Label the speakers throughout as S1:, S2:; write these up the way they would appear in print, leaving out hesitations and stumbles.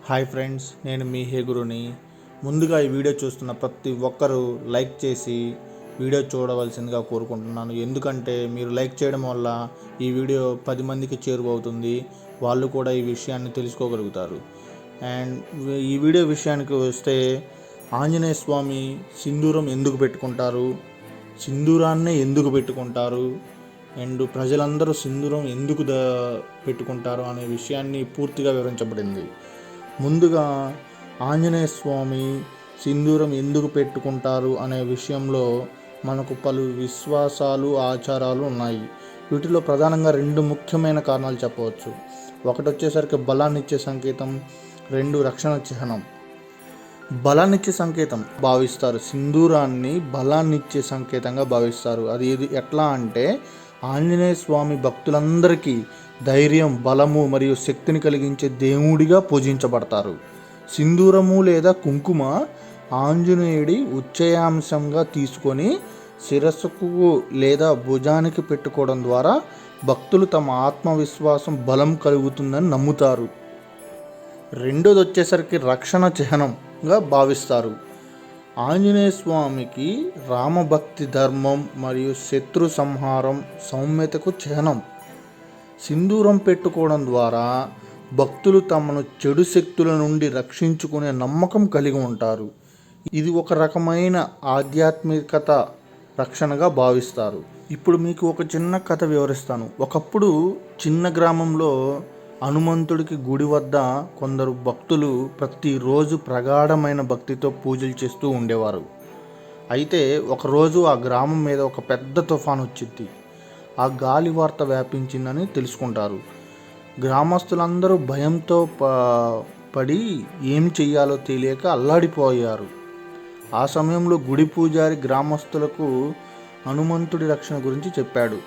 S1: Hi friends, నేను మీ హేగురుని. ముందుగా ఈ వీడియో చూస్తున్న ప్రతి ఒక్కరూ లైక్ చేసి వీడియో చూడవలసిందిగా కోరుకుంటున్నాను. ఎందుకంటే మీరు లైక్ చేయడం వల్ల ఈ వీడియో 10 మందికి చేరువవుతుంది. వాళ్ళు కూడా ఈ విషయాన్ని తెలుసుకోగలుగుతారు. అండ్ ఈ వీడియో విషయానికి వస్తే, ఆంజనేయ స్వామి సింధూరం ఎందుకు పెట్టుకుంటారు, సింధూరాన్నే ఎందుకు పెట్టుకుంటారు, అండ్ ప్రజలందరూ సింధూరం ఎందుకు పెట్టుకుంటారు అనే విషయాన్ని పూర్తిగా వివరించబడింది. ముందుగా ఆంజనేయ స్వామి సింధూరం ఎందుకు పెట్టుకుంటారు అనే విషయంలో మనకు పలు విశ్వాసాలు, ఆచారాలు ఉన్నాయి. వీటిలో ప్రధానంగా 2 ముఖ్యమైన కారణాలు చెప్పవచ్చు. ఒకటి వచ్చేసరికి బలాన్నిచ్చే సంకేతం, 2 రక్షణ చిహ్నం. బలాన్నిచ్చే సంకేతం భావిస్తారు, సింధూరాన్ని బలాన్నిచ్చే సంకేతంగా భావిస్తారు. అది ఎట్లా అంటే, ఆంజనేయ స్వామి భక్తులందరికీ ధైర్యం, బలము మరియు శక్తిని కలిగించే దేవుడిగా పూజించబడతారు. సింధూరము లేదా కుంకుమ ఆంజనేయుడి ఉచ్చయాంశంగా తీసుకొని శిరస్సుకు లేదా భుజానికి పెట్టుకోవడం ద్వారా భక్తులు తమ ఆత్మవిశ్వాసం, బలం కలుగుతుందని నమ్ముతారు. రెండోది వచ్చేసరికి రక్షణ చిహ్నంగా భావిస్తారు. ఆంజనేయ స్వామికి రామభక్తి, ధర్మం మరియు శత్రు సంహారం, సౌమ్యతకు చిహ్నం. సింధూరం పెట్టుకోవడం ద్వారా భక్తులు తమను చెడు శక్తుల నుండి రక్షించుకునే నమ్మకం కలిగి ఉంటారు. ఇది ఒక రకమైన ఆధ్యాత్మికత రక్షణగా భావిస్తారు. ఇప్పుడు మీకు ఒక చిన్న కథ వివరిస్తాను. ఒకప్పుడు చిన్న గ్రామంలో హనుమంతుడికి గుడి వద్ద కొందరు భక్తులు ప్రతిరోజు ప్రగాఢమైన భక్తితో పూజలు చేస్తూ ఉండేవారు. అయితే ఒకరోజు ఆ గ్రామం మీద ఒక పెద్ద తుఫాను వచ్చింది. ఆ గాలి వార్త వ్యాపించిందని తెలుసుకుంటారు. గ్రామస్తులందరూ భయంతో పడి ఏమి చెయ్యాలో తెలియక అల్లాడిపోయారు. ఆ సమయంలో గుడి పూజారి గ్రామస్తులకు హనుమంతుడి రక్షణ గురించి చెప్పాడు.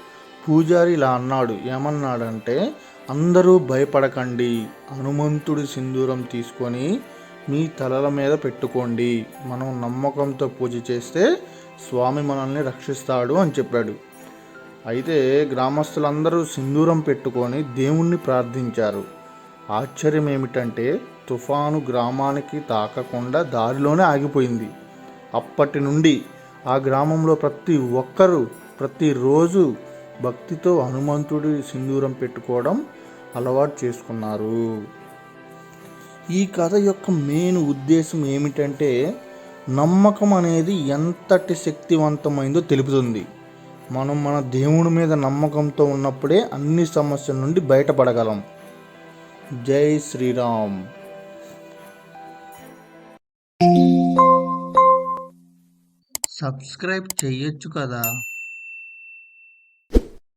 S1: పూజారి ఇలా అన్నాడు, ఏమన్నాడంటే, అందరూ భయపడకండి, హనుమంతుడి సింధూరం తీసుకొని మీ తలల మీద పెట్టుకోండి. మనం నమ్మకంతో పూజ చేస్తే స్వామి మనల్ని రక్షిస్తాడు అని చెప్పాడు. అయితే గ్రామస్తులందరూ సింధూరం పెట్టుకొని దేవుణ్ణి ప్రార్థించారు. ఆశ్చర్యం ఏమిటంటే, తుఫాను గ్రామానికి తాకకుండా దారిలోనే ఆగిపోయింది. అప్పటి నుండి ఆ గ్రామంలో ప్రతి ఒక్కరూ ప్రతిరోజు భక్తితో హనుమంతుడి సింధూరం పెట్టుకోవడం అలవాటు చేసుకున్నారు. ఈ కథ యొక్క మెయిన్ ఉద్దేశం ఏమిటంటే, నమ్మకం అనేది ఎంతటి శక్తివంతమైందో తెలుపుతుంది. మనం మన దేవుడి మీద నమ్మకంతో ఉన్నప్పుడే అన్ని సమస్యల నుండి బయటపడగలం. జై శ్రీరామ్. సబ్స్క్రైబ్ చెయ్యొచ్చు కదా.